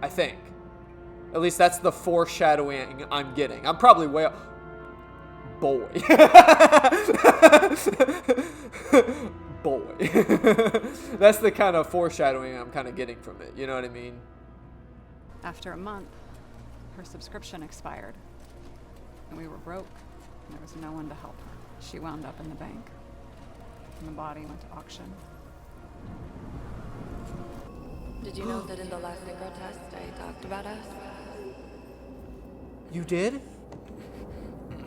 I think. At least that's the foreshadowing I'm getting. I'm probably way off. Boy. Boy. That's the kind of foreshadowing I'm kind of getting from it. You know what I mean? After a month, her subscription expired. And we were broke, and there was no one to help her. She wound up in the bank, and the body went to auction. Did you know that in the last necro test I talked about us? You did?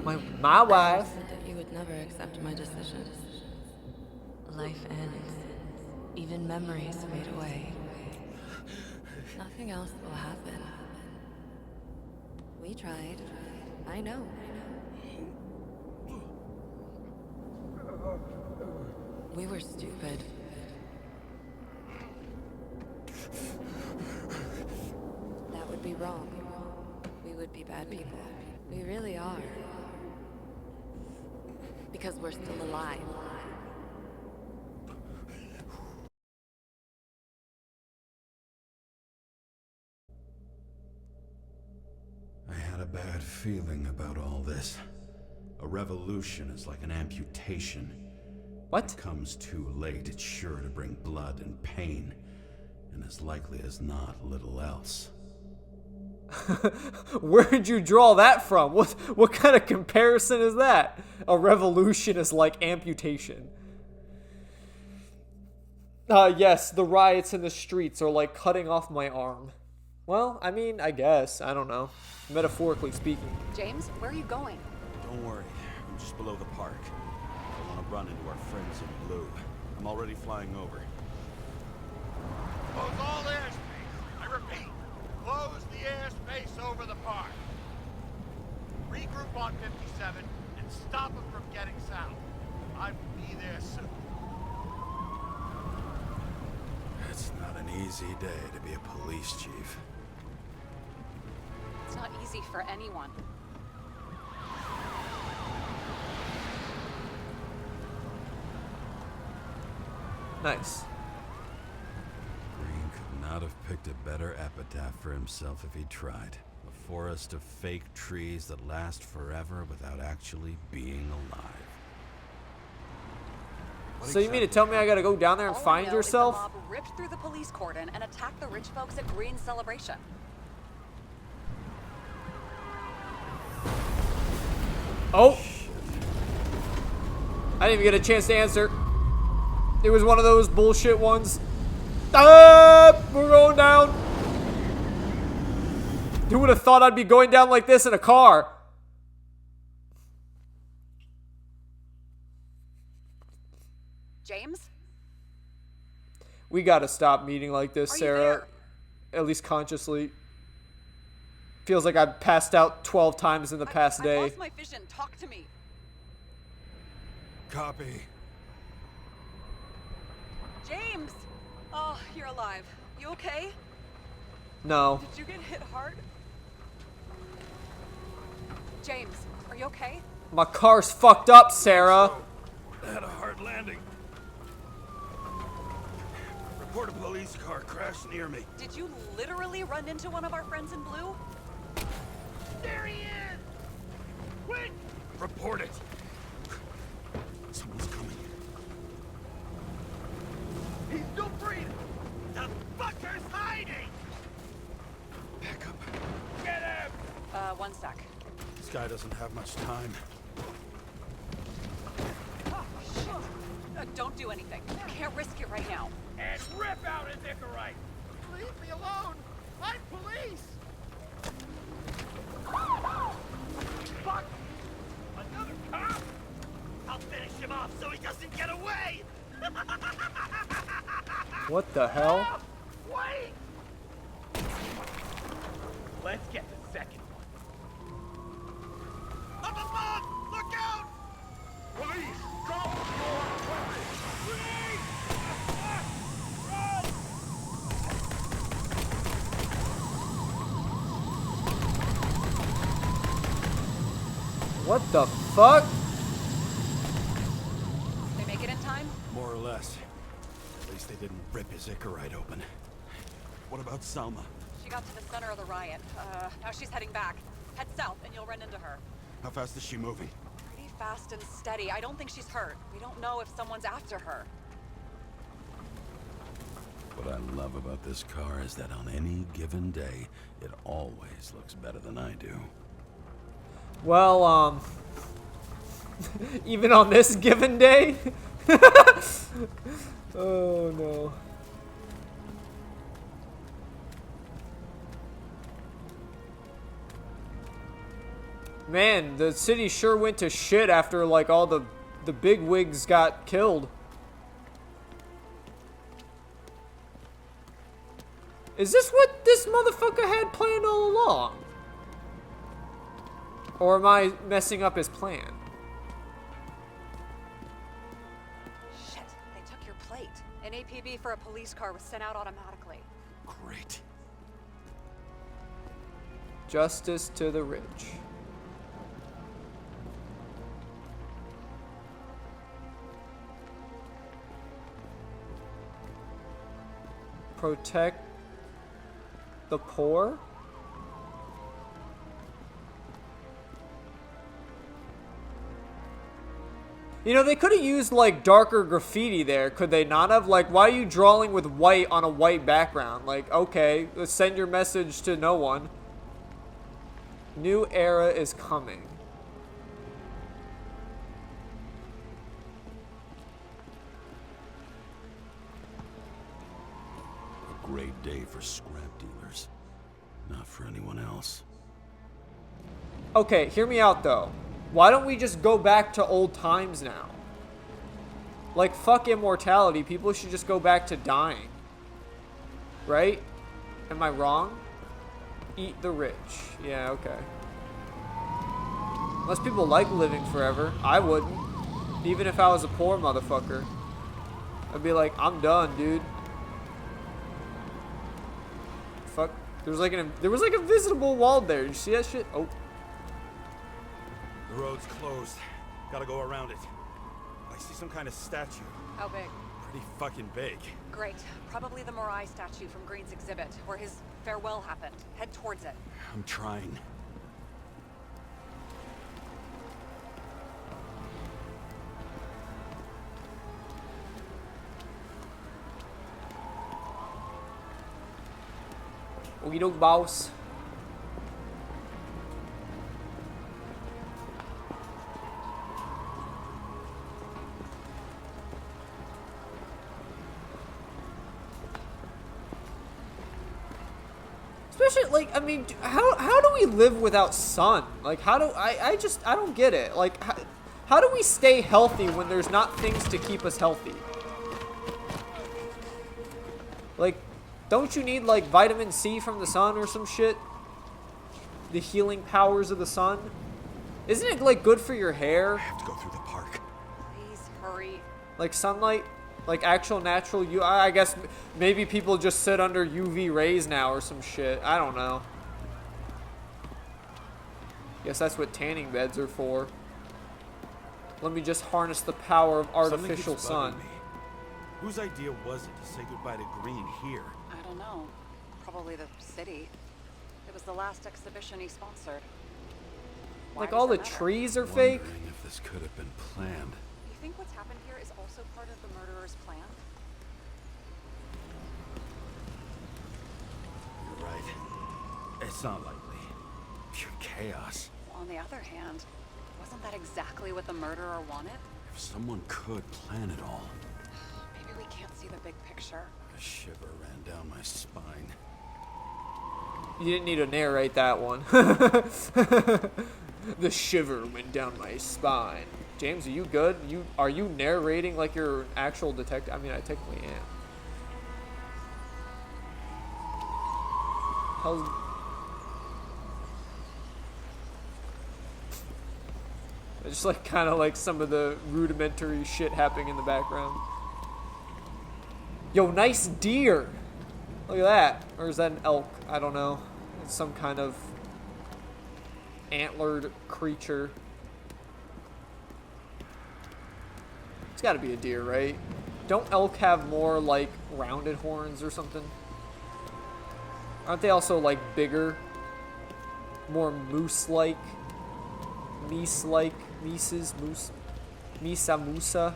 My wife. I said that you would never accept my decisions. Life ends. Even memories fade away. Nothing else will happen. We tried. I know. We were stupid. That would be wrong. We would be bad people. We really are. Because we're still alive. I had a bad feeling about all this. A revolution is like an amputation. What? It comes too late, it's sure to bring blood and pain. And as likely as not, little else. Where'd you draw that from? What kind of comparison is that? A revolution is like amputation. Yes, the riots in the streets are like cutting off my arm. Well, I mean, I guess. I don't know. Metaphorically speaking. James, where are you going? Don't worry, I'm just below the park. I want to run into our friends in blue. I'm already flying over. Close all airspace. I repeat, close the airspace over the park. Regroup on 57 and stop them from getting south. I will be there soon. It's not an easy day to be a police chief. It's not easy for anyone. Nice. Green could not have picked a better epitaph for himself if he tried. A forest of fake trees that last forever without actually being alive. So you mean to tell me I gotta go down there and find yourself? The mob ripped through the police cordon and attacked the rich folks at Green's celebration. Oh! I didn't even get a chance to answer. It was one of those bullshit ones. Ah! We're going down. Who would have thought I'd be going down like this in a car? James? We gotta stop meeting like this, Are you Sarah. there? At least consciously. Feels like I've passed out 12 times in the past I day. lost my vision. Talk to me. Copy. James! Oh, you're alive. You okay? No. Did you get hit hard? James, are you okay? My car's fucked up, Sarah. I had a hard landing. Report a police car crashed near me. Did you literally run into one of our friends in blue? There he is! Quick! Report it. Someone's coming. He's still breathing! The fucker's hiding! Back up. Get him! One sec. This guy doesn't have much time. Oh, shit. Don't do anything. You can't risk it right now. And rip out his Icarite! Leave me alone! I'm police! Fuck! Another cop? I'll finish him off so he doesn't get away! What the hell? Wait! Let's get the second one. Up above! Look out! Police! Drop your weapons! Police! Run! What the fuck? They make it in time? More or less. At least they didn't rip his Icarite open. What about Selma? She got to the center of the riot. Now she's heading back. Head south and you'll run into her. How fast is she moving? Pretty fast and steady. I don't think she's hurt. We don't know if someone's after her. What I love about this car is that on any given day, it always looks better than I do. Well, even on this given day? Oh, no. Man, the city sure went to shit after, like, all the big wigs got killed. Is this what this motherfucker had planned all along? Or am I messing up his plan? Shit, they took your plate. An APB for a police car was sent out automatically. Great. Justice to the rich. Protect the poor? You know, they could have used, like, darker graffiti there, could they not have? Like, why are you drawing with white on a white background? Like, okay, let's send your message to no one. New era is coming. A great day for scrap dealers. Not for anyone else. Okay, hear me out, though. Why don't we just go back to old times now? Like, fuck immortality. People should just go back to dying. Right? Am I wrong? Eat the rich. Yeah, okay. Unless people like living forever. I wouldn't. Even if I was a poor motherfucker. I'd be like, I'm done, dude. Fuck. There was like a visible wall there. Did you see that shit? Oh. The road's closed. Gotta go around it. I see some kind of statue. How big? Pretty fucking big. Great. Probably the Morai statue from Green's exhibit, where his farewell happened. Head towards it. I'm trying. Okie doke, boss. Especially, like, I mean, how do we live without sun? Like, how do I don't get it. Like, how do we stay healthy when there's not things to keep us healthy? Like, don't you need, like, vitamin C from the sun or some shit? The healing powers of the sun? Isn't it, like, good for your hair? I have to go through the park. Please hurry. Like, sunlight? Like, actual natural I guess maybe people just sit under UV rays now or some shit. I don't know. Guess that's what tanning beds are for. Let me just harness the power of artificial sun. Me. Whose idea was it to say goodbye to Green here? I don't know. Probably the city. It was the last exhibition he sponsored. Why Like, does all it the matter? trees are fake? Wondering if this could have been planned. You think what's happened here is also part of the murderer's plan? You're right. It's not likely. Pure chaos. On the other hand, wasn't that exactly what the murderer wanted? If someone could plan it all. Maybe we can't see the big picture. A shiver ran down my spine. You didn't need to narrate that one. The shiver went down my spine. James, are you good? Are you narrating like you're an actual detective? I mean, I technically am. Hell's... I just like kind of like some of the rudimentary shit happening in the background. Yo, nice deer. Look at that. Or is that an elk? I don't know. It's some kind of antlered creature. It's got to be a deer, right? Don't elk have more like rounded horns or something? Aren't they also like bigger? More moose-like? Meese-like? Mises? Moose? Misa Musa?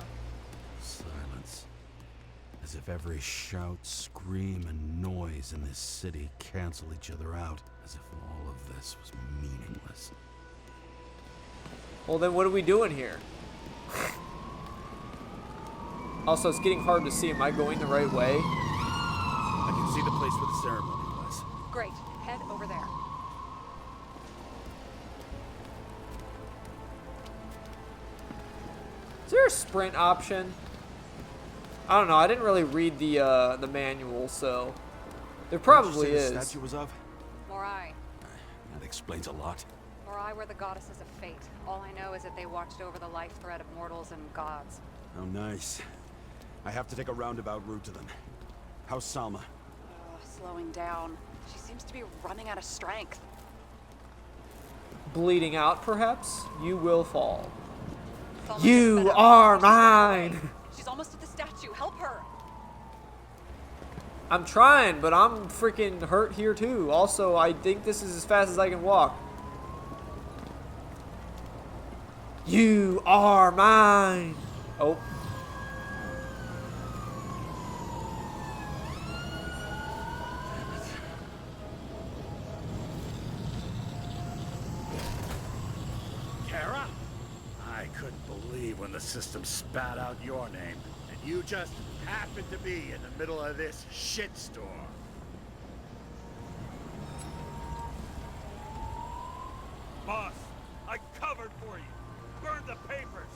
Silence. As if every shout, scream, and noise in this city cancel each other out. As if all of this was meaningless. Well, then what are we doing here? Also, it's getting hard to see. Am I going the right way? I can see the place where the ceremony was. Great. Head over there. Is there a sprint option? I don't know. I didn't really read the manual, so there probably What did you say is. the statue was of? Morai. That explains a lot. Morai were the goddesses of fate. All I know is that they watched over the life thread of mortals and gods. Oh, nice. I have to take a roundabout route to them. How's Salma? Slowing down. She seems to be running out of strength. Bleeding out, perhaps? You will fall. Salma You gets fed up. are She's running away. mine! She's almost at the statue. Help her. I'm trying, but I'm freaking hurt here too. Also, I think this is as fast as I can walk. You are mine! Oh. Kara? I couldn't believe when the system spat out your name, and you just happened to be in the middle of this shitstorm. Boss, I covered for you. Burned the papers.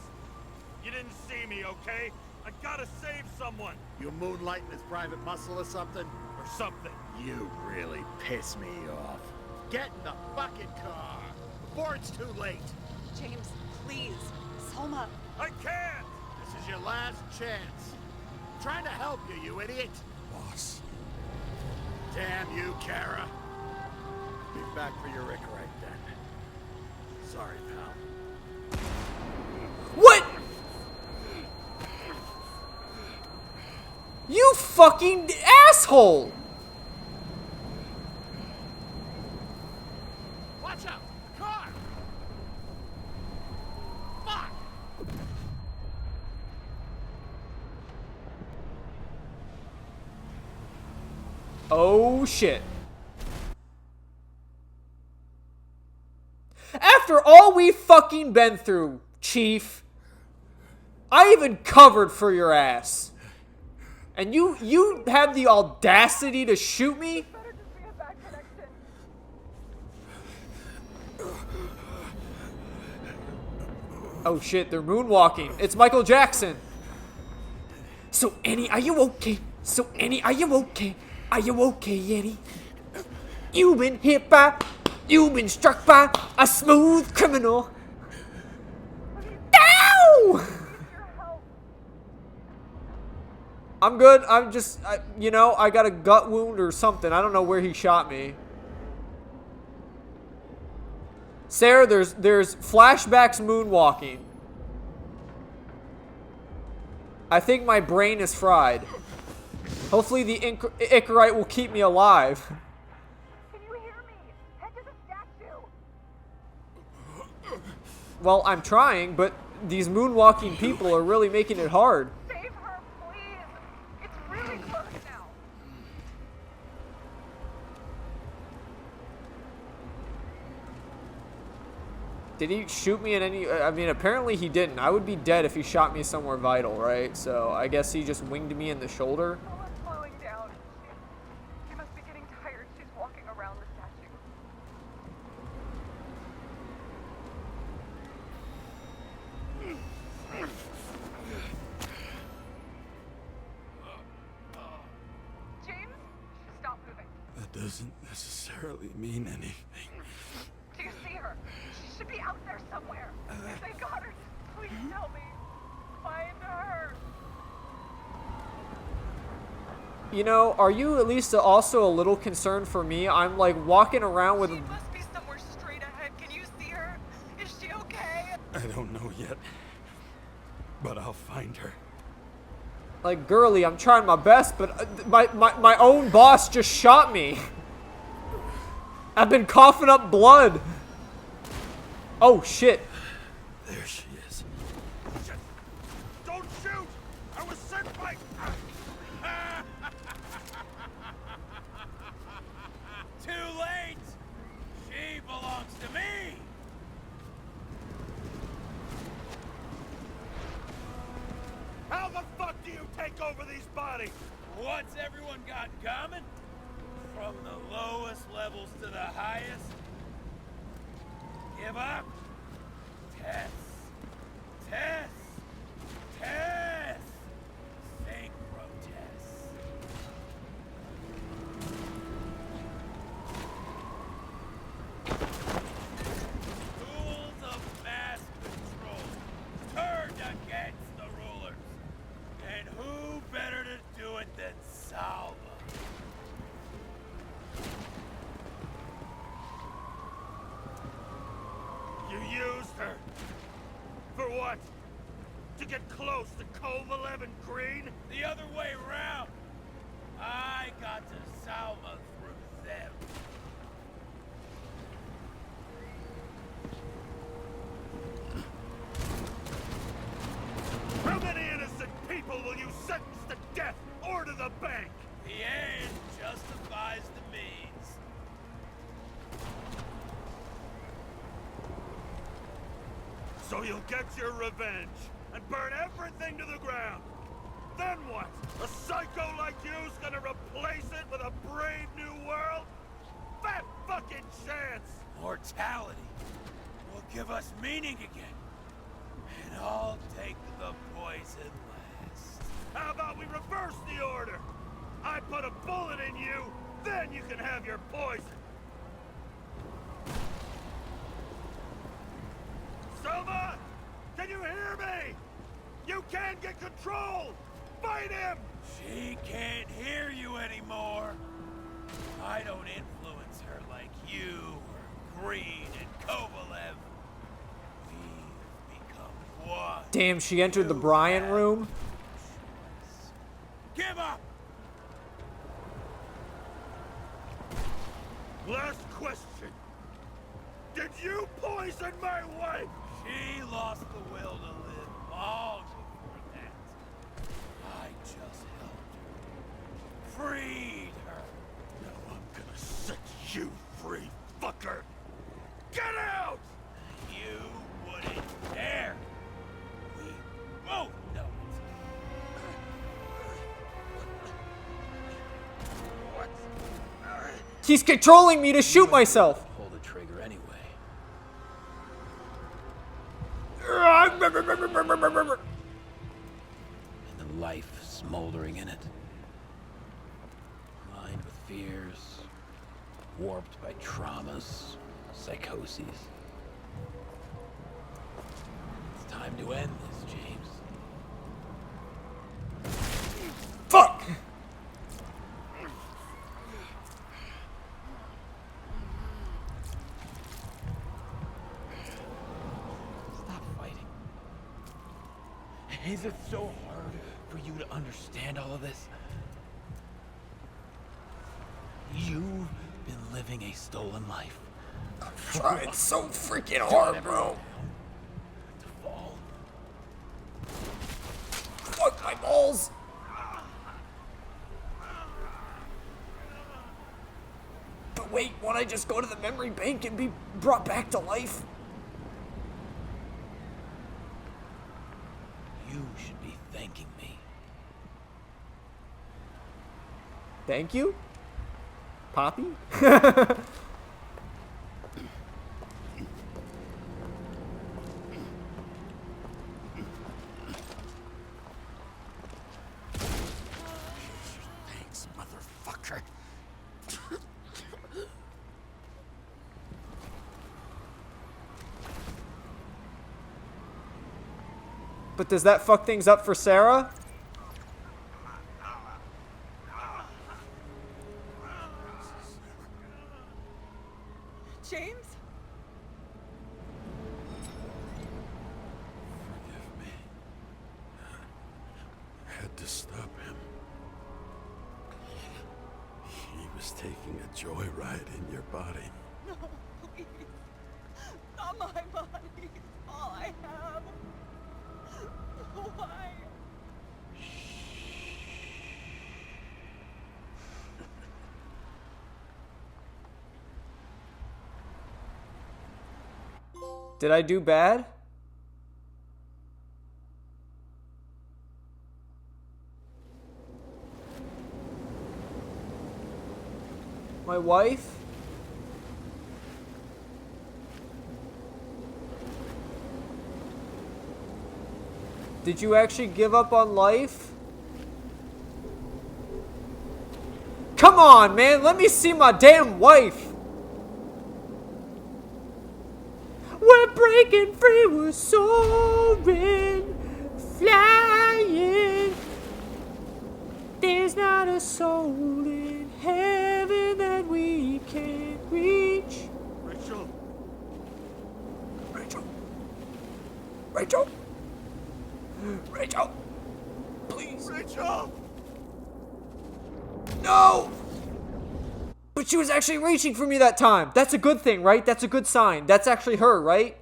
You didn't see me, okay? I gotta save someone. You moonlighting as private muscle or something? Or something. You really piss me off. Get in the fucking car before it's too late. James, please. Salma. I can't! This is your last chance. I'm trying to help you, you idiot. Boss. Damn you, Kara. Be back for your Icarite then. Sorry, pal. What? You fucking asshole! Watch out! Car! Fuck! Oh shit. After all we fucking been through, Chief, I even covered for your ass. And you have the audacity to shoot me? Oh shit, they're moonwalking. It's Michael Jackson. So Annie, are you okay? So Annie, are you okay? Are you okay, Annie? You've been struck by a smooth criminal. Ow! I'm good. I'm just, you know, I got a gut wound or something. I don't know where he shot me. Sarah, there's flashbacks moonwalking. I think my brain is fried. Hopefully the Icarite will keep me alive. Can you hear me? Head to the statue. Well, I'm trying, but these moonwalking people are really making it hard. Save her, please. It's really close now. Did he shoot me in any... I mean, apparently he didn't. I would be dead if he shot me somewhere vital, right? So I guess he just winged me in the shoulder. Someone's slowing down. She must be getting tired. She's walking around the statue. James, stop moving. That doesn't necessarily mean anything. Do you see her? She should be out there somewhere. If they got her, please tell me. Find her. You know, are you at least also a little concerned for me? I'm like walking around with... She must be somewhere straight ahead. Can you see her? Is she okay? I don't know yet. But I'll find her. Like, girly, I'm trying my best, but my own boss just shot me. I've been coughing up blood. Oh, shit. There she is. Shit. Don't shoot! I was sent by... Too late! She belongs to me! How the fuck do you take over these bodies? What's everyone got in common? From the lowest levels to the highest? Give up? Tess. Tess. Tess. Synchro Tess. Tools of mass control turned against the rulers. And who better to do it than Salva? You used her. For what? To get close to Cove 11 Green? The other way around. I got to Salva through them. How many innocent people will you sentence to death or to the bank? The end justifies the means. So you'll get your revenge and burn everything to the ground. Then what? A psycho like you's gonna replace it with a brave new world? Fat fucking chance! Mortality will give us meaning again. And I'll take the poison last. How about we reverse the order? I put a bullet in you, then you can have your poison. Selma! Can you hear me? You can get control! Fight him! She can't hear you anymore. I don't influence her like you or Green and Kovalev. We've become one. Damn, she entered the Brian room. Give up! Last question. Did you poison my wife? She lost the will to live long before that. I just helped her. Freed her. Now I'm gonna set you free, fucker! Get out! You wouldn't dare. We both know it. He's controlling me to shoot myself. Pull the trigger anyway. And the life smoldering in it. Lined with fears, warped by traumas, psychoses. It's time to end this, James. Fuck! Stop fighting. Is it so hard for you to understand all of this? You've been living a stolen life. Trying so freaking hard, bro. To fall. Fuck my balls. But wait, won't I just go to the memory bank and be brought back to life? You should be thanking me. Thank you? Poppy? Thanks, motherfucker. But does that fuck things up for Sarah? James? Forgive me. I had to stop him. He was was taking a joyride in your body. No, please. Not my body. It's all I have. Why? Did I do bad? My wife? Did you actually give up on life? Come on, man, let me see my damn wife. We're breaking free, we're soaring, flying. There's not a soul in heaven that we can't reach. Rachel! Rachel! Rachel! Rachel! Please! Rachel! No! But she was actually reaching for me that time. That's a good thing, right? That's a good sign. That's actually her, right?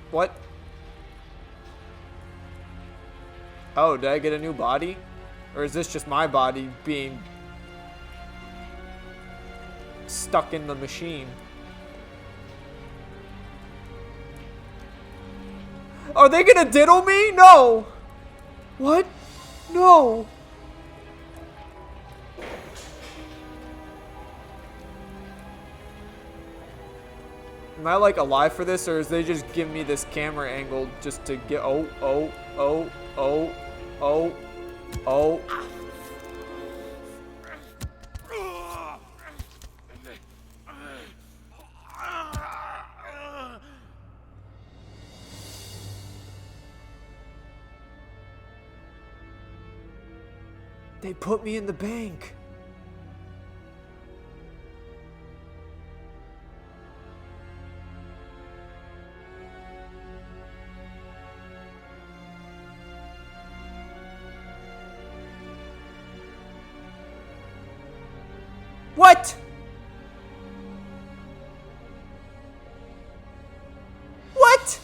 What? Oh, did I get a new body? Or is this just my body being stuck in the machine? Are they gonna diddle me? No! What? No! Am I like alive for this, or is they just give me this camera angle just to get oh. They put me in the bank. What? What?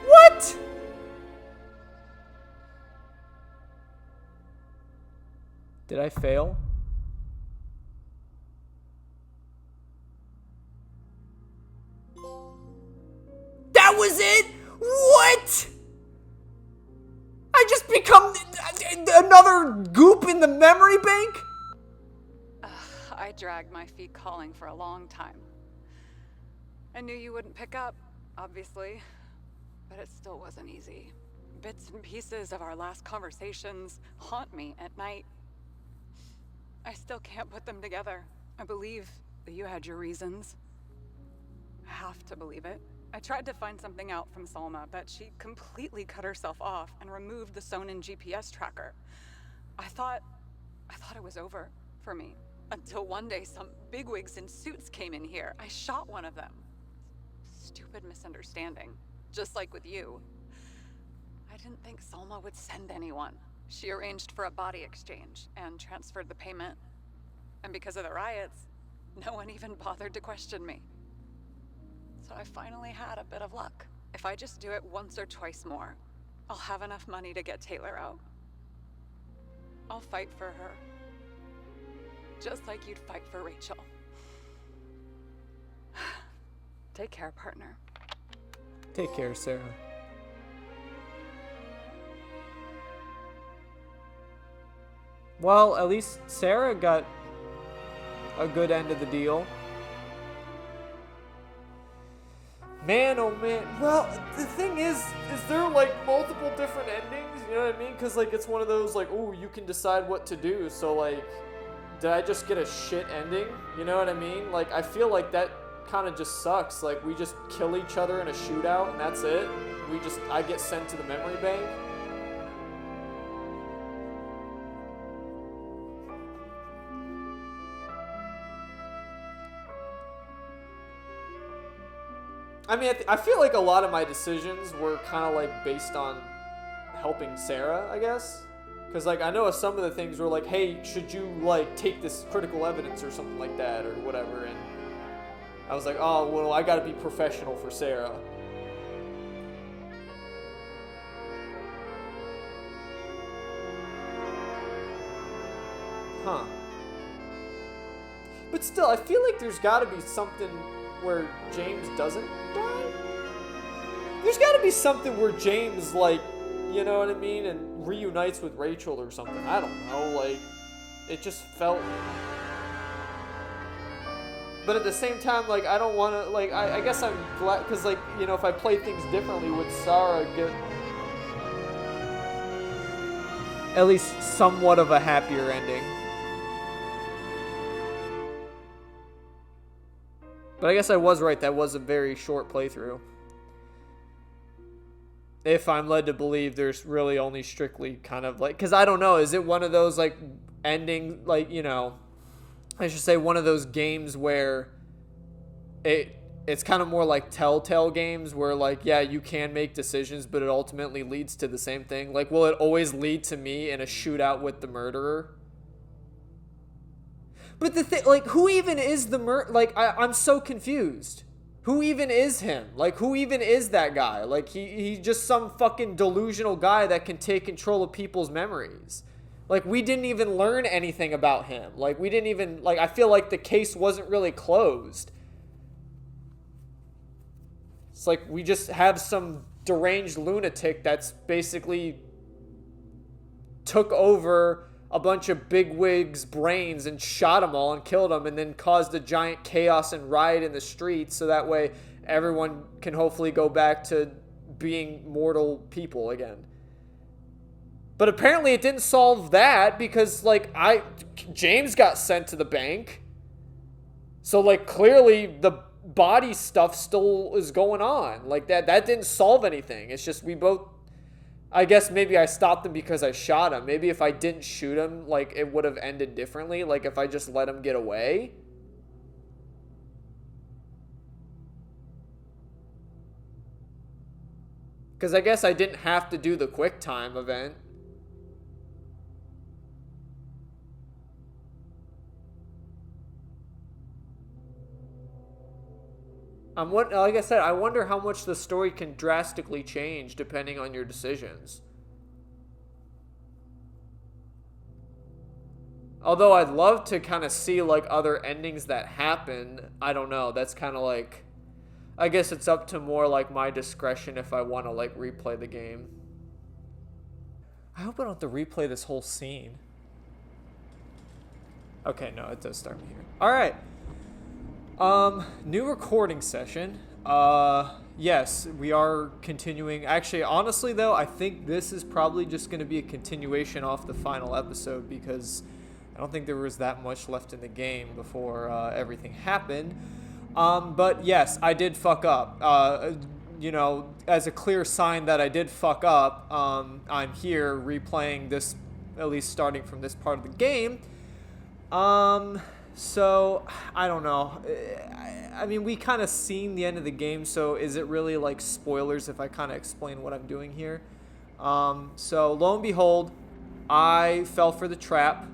What? Did I fail? That was it? What? I just become another goop in the memory bank? I dragged my feet calling for a long time. I knew you wouldn't pick up, obviously, but it still wasn't easy. Bits and pieces of our last conversations haunt me at night. I still can't put them together. I believe that you had your reasons. I have to believe it. I tried to find something out from Salma, but she completely cut herself off and removed the Sonin GPS tracker. I thought it was over for me. Until one day some bigwigs in suits came in here. I shot one of them. Stupid misunderstanding. Just like with you. I didn't think Salma would send anyone. She arranged for a body exchange and transferred the payment. And because of the riots, no one even bothered to question me. So I finally had a bit of luck. If I just do it once or twice more, I'll have enough money to get Taylor out. I'll fight for her. Just like you'd fight for Rachel. Take care, partner. Take care, Sarah. Well, at least Sarah got a good end of the deal. Man, oh man. Well, the thing is there like multiple different endings? You know what I mean? Because like it's one of those like, oh, you can decide what to do. So like, did I just get a shit ending? You know what I mean? Like, I feel like that kind of just sucks. Like, we just kill each other in a shootout and that's it. I get sent to the memory bank. I mean, I feel like a lot of my decisions were kind of like based on helping Sarah, I guess. Because like I know some of the things were like, hey, should you like take this critical evidence or something like that or whatever. And I was like, oh, well, I got to be professional for Sarah. Huh. But still, I feel like there's got to be something where James doesn't die? There's got to be something where James, like, you know what I mean, and reunites with Rachel or something. I don't know, like, it just felt... But at the same time, like, I don't want to, like, I guess I'm glad, because, like, you know, if I play things differently, would Sarah get at least somewhat of a happier ending? But I guess I was right, that was a very short playthrough. If I'm led to believe there's really only strictly kind of like... Because I don't know, is it one of those, like, ending, like, you know... I should say one of those games where it's kind of more like Telltale games where, like, yeah, you can make decisions, but it ultimately leads to the same thing. Like, will it always lead to me in a shootout with the murderer? But the thing, like, who even is the like, I'm so confused. Who even is him? Like, who even is that guy? Like, he's just some fucking delusional guy that can take control of people's memories. Like, we didn't even learn anything about him. Like, we didn't even, like, I feel like the case wasn't really closed. It's like we just have some deranged lunatic that's basically took over a bunch of bigwigs' brains and shot them all and killed them and then caused a giant chaos and riot in the streets so that way everyone can hopefully go back to being mortal people again. But apparently it didn't solve that because, like, James got sent to the bank. So, like, clearly the body stuff still is going on. Like, that didn't solve anything. It's just we both... I guess maybe I stopped him because I shot him. Maybe if I didn't shoot him, like, it would have ended differently. Like, if I just let him get away. Because I guess I didn't have to do the quick time event. Like I said, I wonder how much the story can drastically change depending on your decisions. Although I'd love to kind of see, like, other endings that happen. I don't know. That's kind of like... I guess it's up to more, like, my discretion if I want to, like, replay the game. I hope I don't have to replay this whole scene. Okay, no, it does start me here. Alright. New recording session. Yes, we are continuing. Actually, honestly, though, I think this is probably just going to be a continuation off the final episode because I don't think there was that much left in the game before everything happened. But yes, I did fuck up. You know, as a clear sign that I did fuck up, I'm here replaying this, at least starting from this part of the game. So, I don't know. I mean, we kind of seen the end of the game, so is it really, like, spoilers if I kind of explain what I'm doing here? So, lo and behold, I fell for the trap.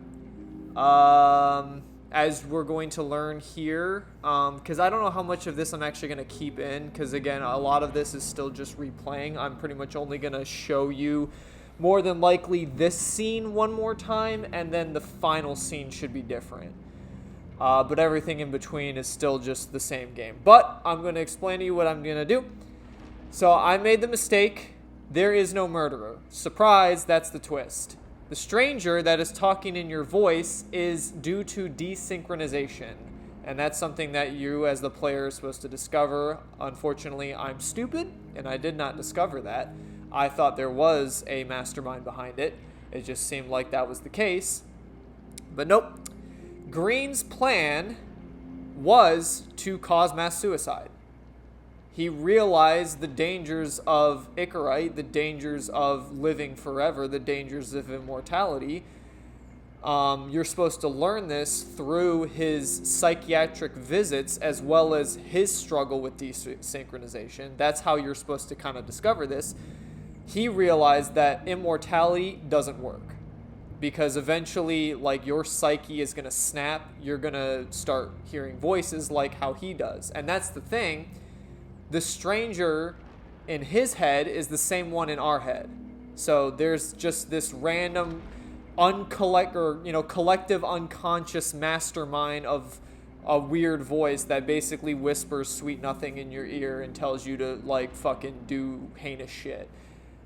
As we're going to learn here, because I don't know how much of this I'm actually going to keep in, because, again, a lot of this is still just replaying. I'm pretty much only going to show you, more than likely, this scene one more time, and then the final scene should be different. But everything in between is still just the same game. But I'm going to explain to you what I'm going to do. So I made the mistake. There is no murderer. Surprise, that's the twist. The stranger that is talking in your voice is due to desynchronization. And that's something that you as the player are supposed to discover. Unfortunately, I'm stupid, and I did not discover that. I thought there was a mastermind behind it. It just seemed like that was the case. But nope. Green's plan was to cause mass suicide. He realized the dangers of Icarite, the dangers of living forever, the dangers of immortality. You're supposed to learn this through his psychiatric visits as well as his struggle with desynchronization. That's how you're supposed to kind of discover this. He realized that immortality doesn't work because eventually, like, your psyche is going to snap. You're going to start hearing voices like how he does. And that's the thing. The stranger in his head is the same one in our head. So there's just this random collective unconscious mastermind of a weird voice that basically whispers sweet nothing in your ear and tells you to, like, fucking do heinous shit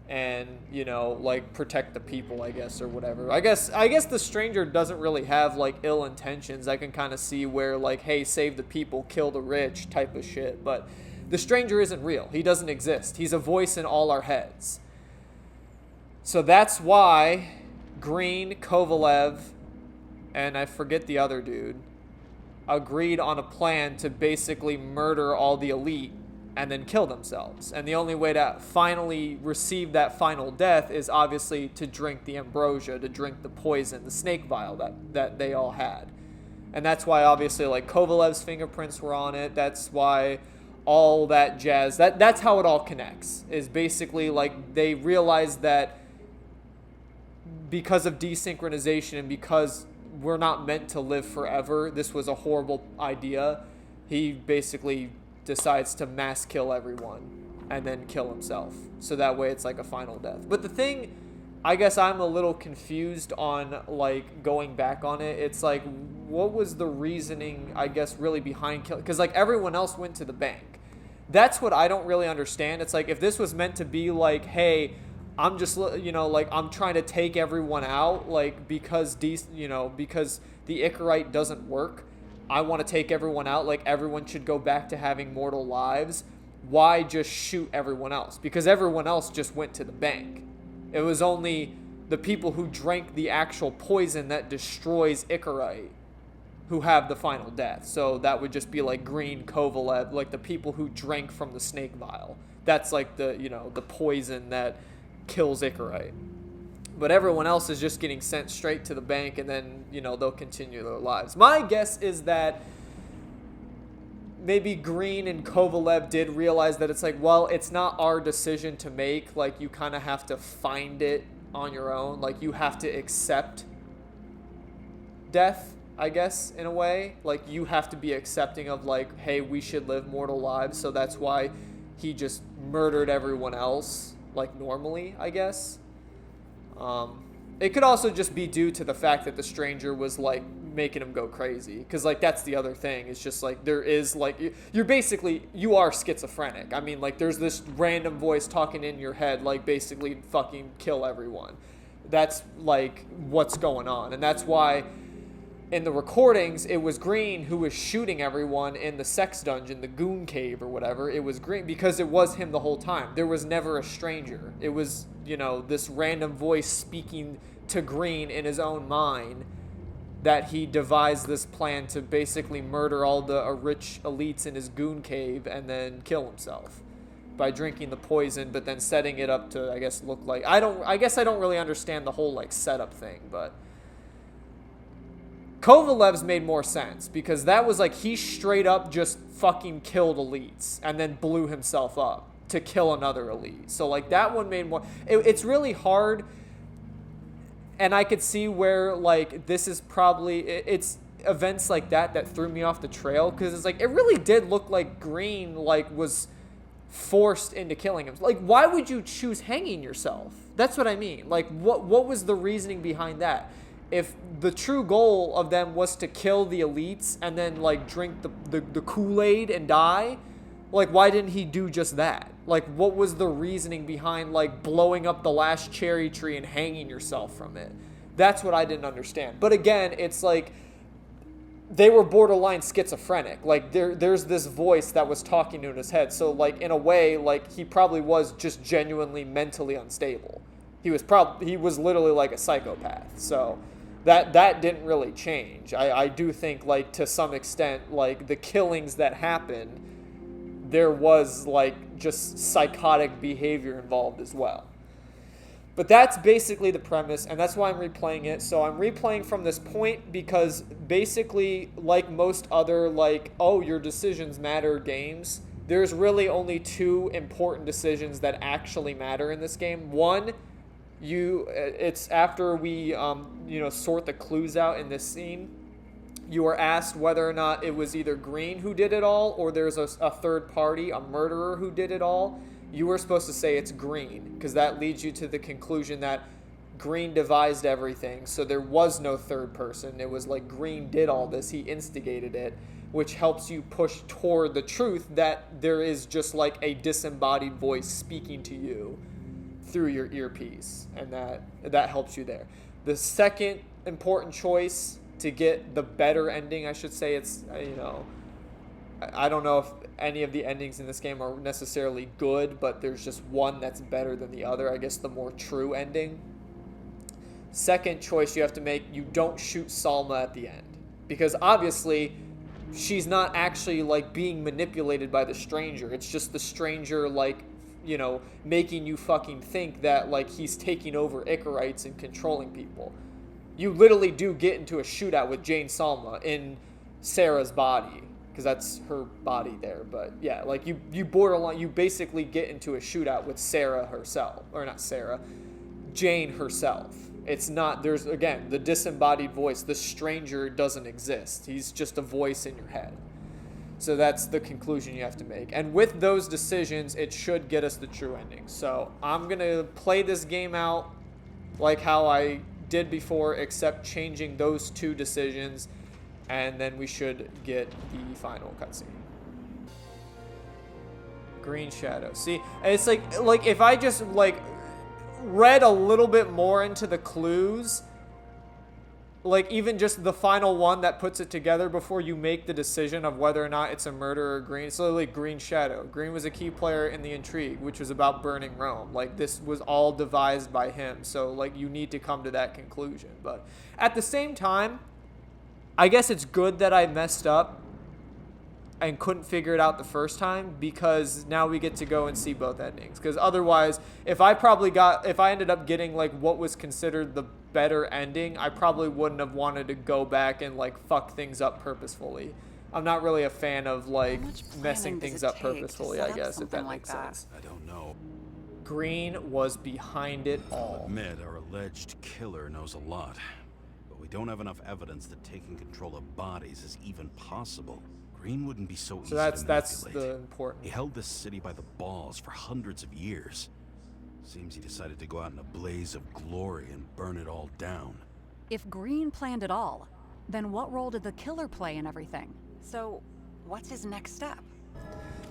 and, you know, like, protect the people, I guess, or whatever. I guess the stranger doesn't really have, like, ill intentions. I can kind of see where, like, hey, save the people, kill the rich type of shit. But the stranger isn't real. He doesn't exist. He's a voice in all our heads. So that's why Green, Kovalev, and I forget the other dude, agreed on a plan to basically murder all the elite and then kill themselves. And the only way to finally receive that final death is obviously to drink the ambrosia, to drink the poison, the snake vial that they all had. And that's why obviously, like, Kovalev's fingerprints were on it. That's why all that jazz, that's how it all connects, is basically like they realized that because of desynchronization and because we're not meant to live forever, this was a horrible idea. He basically decides to mass kill everyone and then kill himself. So that way it's like a final death. But the thing, I guess I'm a little confused on, like, going back on it. It's like, what was the reasoning, I guess, really behind killing? Because, like, everyone else went to the bank. That's what I don't really understand. It's like, if this was meant to be like, hey, I'm just, you know, like, I'm trying to take everyone out, like, because because the Icarite doesn't work, I want to take everyone out, like, everyone should go back to having mortal lives. Why just shoot everyone else? Because everyone else just went to the bank. It was only the people who drank the actual poison that destroys Icarite who have the final death. So that would just be like Green, Kovalev, like the people who drank from the snake vial. That's like the, you know, the poison that kills Icarite. But everyone else is just getting sent straight to the bank, and then, you know, they'll continue their lives. My guess is that maybe Green and Kovalev did realize that it's like, well, it's not our decision to make. Like, you kind of have to find it on your own. Like, you have to accept death, I guess, in a way. Like, you have to be accepting of, like, hey, we should live mortal lives. So that's why he just murdered everyone else, like, normally, I guess. It could also just be due to the fact that the stranger was, like, making him go crazy. Because, like, that's the other thing. It's just, like, there is, like, you are schizophrenic. I mean, like, there's this random voice talking in your head, like, basically fucking kill everyone. That's, like, what's going on. And that's why in the recordings, it was Green who was shooting everyone in the sex dungeon, the goon cave or whatever. It was Green because it was him the whole time. There was never a stranger. It was, you know, this random voice speaking to Green in his own mind that he devised this plan to basically murder all the rich elites in his goon cave and then kill himself by drinking the poison, but then setting it up to, I guess, look like... I guess I don't really understand the whole, like, setup thing, but... Kovalev's made more sense, because that was like he straight up just fucking killed elites and then blew himself up to kill another elite. So, like, that one made more... It's really hard, and I could see where, like, this is probably... It's events like that threw me off the trail, because it's like, it really did look like Green, like, was forced into killing him. Like, why would you choose hanging yourself? That's what I mean. Like, what was the reasoning behind that? If the true goal of them was to kill the elites and then, like, drink the Kool-Aid and die, like, why didn't he do just that? Like, what was the reasoning behind, like, blowing up the last cherry tree and hanging yourself from it? That's what I didn't understand. But again, it's like they were borderline schizophrenic. Like, there's this voice that was talking to in his head. So, like, in a way, like, he probably was just genuinely mentally unstable. He was literally like a psychopath. So that didn't really change. I do think, like, to some extent, like, the killings that happened, there was, like, just psychotic behavior involved as well. But that's basically the premise, and that's why I'm replaying it. So I'm replaying from this point because basically, like most other, like, oh, your decisions matter games, there's really only two important decisions that actually matter in this game. One, it's after we, sort the clues out in this scene, you are asked whether or not it was either Green who did it all or there's a third party, a murderer who did it all. You were supposed to say it's Green because that leads you to the conclusion that Green devised everything. So there was no third person. It was like Green did all this. He instigated it, which helps you push toward the truth that there is just like a disembodied voice speaking to you through your earpiece, and that helps you there. The second important choice to get the better ending, I should say, it's, I don't know if any of the endings in this game are necessarily good, but there's just one that's better than the other. I guess the more true ending. Second choice you have to make, you don't shoot Salma at the end. Because obviously, she's not actually, like, being manipulated by the stranger. It's just the stranger, like, making you fucking think that, like, he's taking over Icarites and controlling people. You literally do get into a shootout with Jane Salma in Sarah's body, because that's her body there. But yeah, like, you basically get into a shootout with Sarah herself, or not Sarah, Jane herself. It's not, there's, again, the disembodied voice. The stranger doesn't exist. He's just a voice in your head. So that's the conclusion you have to make. And with those decisions, it should get us the true ending. So I'm going to play this game out like how I did before, except changing those two decisions, and then we should get the final cutscene. Green Shadow. See, it's like if I just, like, read a little bit more into the clues, like even just the final one that puts it together before you make the decision of whether or not it's a murder or Green. So like Green Shadow. Green was a key player in the intrigue, which was about burning Rome. Like, this was all devised by him. So like you need to come to that conclusion. But at the same time, I guess it's good that I messed up and couldn't figure it out the first time, because now we get to go and see both endings. Because otherwise, if I ended up getting, like, what was considered the better ending, I probably wouldn't have wanted to go back and, like, fuck things up purposefully. I'm not really a fan of, like, messing things up purposefully, I guess, if that makes sense. I don't know. Green was behind it all. I'll admit, our alleged killer knows a lot, but we don't have enough evidence that taking control of bodies is even possible. Green wouldn't be so easy to manipulate. That's the important. He held this city by the balls for hundreds of years. Seems he decided to go out in a blaze of glory and burn it all down. If Green planned it all, then what role did the killer play in everything? So, what's his next step?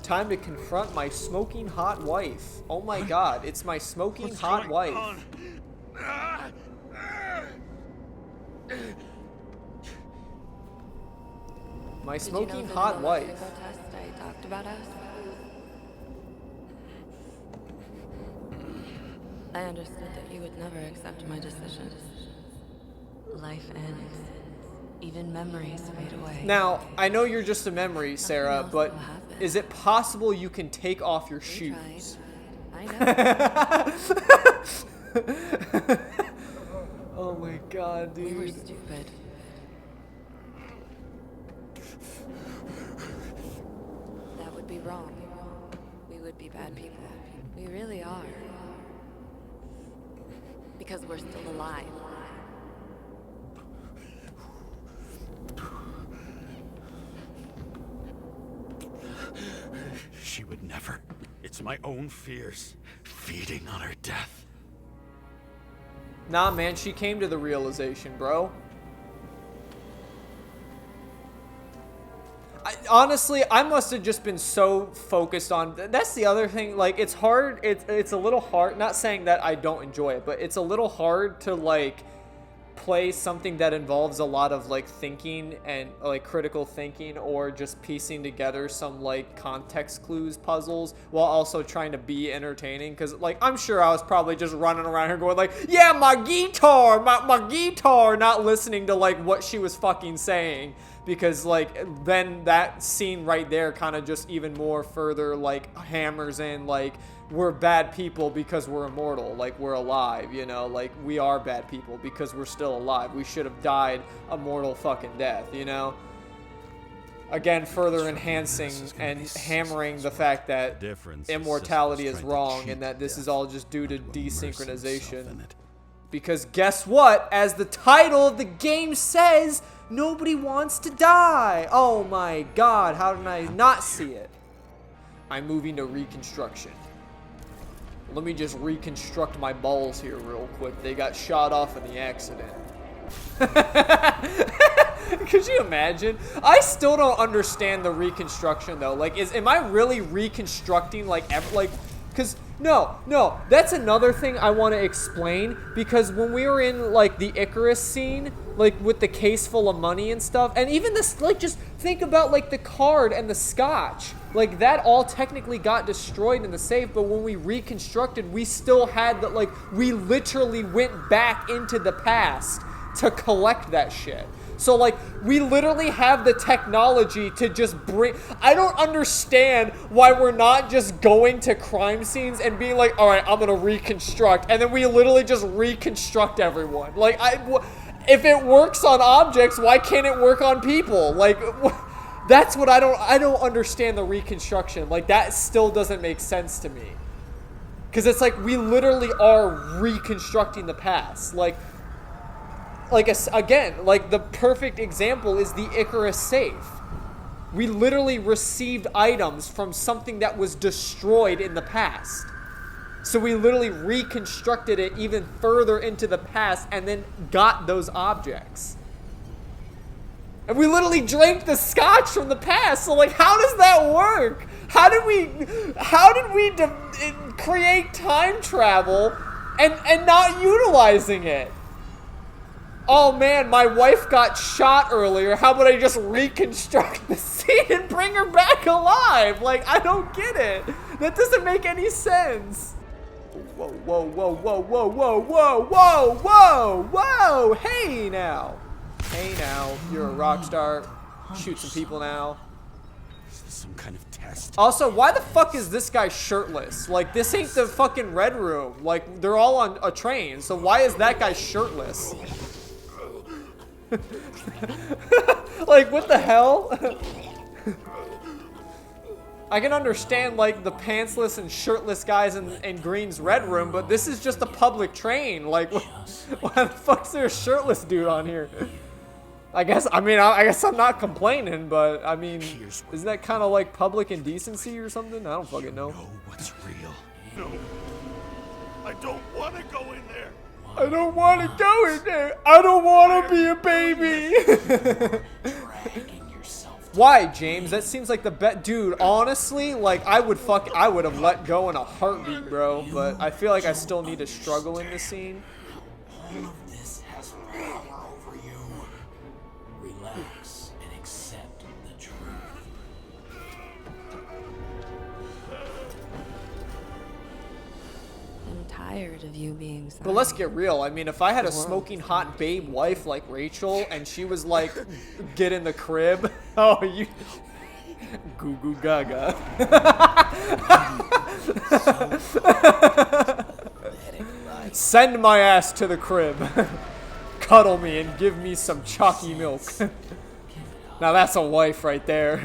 Time to confront my smoking hot wife. Oh my god, it's my smoking hot wife. My smoking hot wife. Test I talked about us? I understood that you would never accept my decision. Life ends. Even memories fade away. Now, I know you're just a memory, Sarah, but is it possible you can take off your shoes? I know. Oh my god, dude. We were stupid. That would be wrong. We would be bad people. We really are. Because we're still alive. She would never. It's my own fears feeding on her death. Nah, man, she came to the realization, bro. Honestly, I must have just been so focused on... That's the other thing. Like, it's hard. It's a little hard. Not saying that I don't enjoy it, but it's a little hard to, like, play something that involves a lot of like thinking and like critical thinking, or just piecing together some like context clues puzzles while also trying to be entertaining. Because like I'm sure I was probably just running around here going like, yeah, my guitar, my guitar, not listening to like what she was fucking saying. Because like then that scene right there kind of just even more further like hammers in like we're bad people because we're immortal, like we're alive, you know, like we are bad people because we're still alive. We should have died a mortal fucking death, you know. Again, further enhancing and hammering the fact that immortality is wrong and that this is all just due to desynchronization. Because guess what? As the title of the game says, nobody wants to die. Oh my god, how did I not see it? I'm moving to reconstruction. Let me just reconstruct my balls here real quick. They got shot off in the accident. Could you imagine? I still don't understand the reconstruction though. Like, am I really reconstructing like because no, that's another thing I want to explain, because when we were in like the Icarus scene, like with the case full of money and stuff, and even this, like, just think about like the card and the scotch, like that all technically got destroyed in the safe, but when we reconstructed, we still had that, like, we literally went back into the past to collect that shit. So, like, we literally have the technology to just bring... I don't understand why we're not just going to crime scenes and being like, all right, I'm going to reconstruct. And then we literally just reconstruct everyone. Like, if it works on objects, why can't it work on people? Like, that's what I don't understand the reconstruction. Like, that still doesn't make sense to me. Because it's like, we literally are reconstructing the past. Like, again, like the perfect example is the Icarus safe. We literally received items from something that was destroyed in the past. So we literally reconstructed it even further into the past and then got those objects. And we literally drank the scotch from the past. So like, how does that work? How did we create time travel and not utilizing it? Oh man, my wife got shot earlier. How about I just reconstruct the scene and bring her back alive? Like, I don't get it. That doesn't make any sense. Whoa, whoa, whoa, whoa, whoa, whoa, whoa, whoa, whoa, whoa. Hey now. Hey now. You're a rock star. Shoot some people now. Is this some kind of test? Also, why the fuck is this guy shirtless? Like, this ain't the fucking Red Room. Like, they're all on a train. So why is that guy shirtless? Like, what the hell? I can understand, like, the pantsless and shirtless guys in Green's Red Room, but this is just a public train. Like, why the fuck's there a shirtless dude on here? I guess I'm not complaining, but, I mean, isn't that kind of like public indecency or something? I don't fucking know. Know what's real. No. I don't want to go in there. I don't want to go in there. I don't want to be a baby. Why, James? That seems like the bet, dude. Honestly, like I would have let go in a heartbeat, bro. But I feel like I still need to struggle in this scene. All of this has power over you. Relax and accept the truth. I'm tired of you being But let's get real. I mean, if I had a smoking hot babe wife like Rachel and she was like, get in the crib. Oh, you... Goo goo gaga. Send my ass to the crib. Cuddle me and give me some chalky milk. Now that's a wife right there.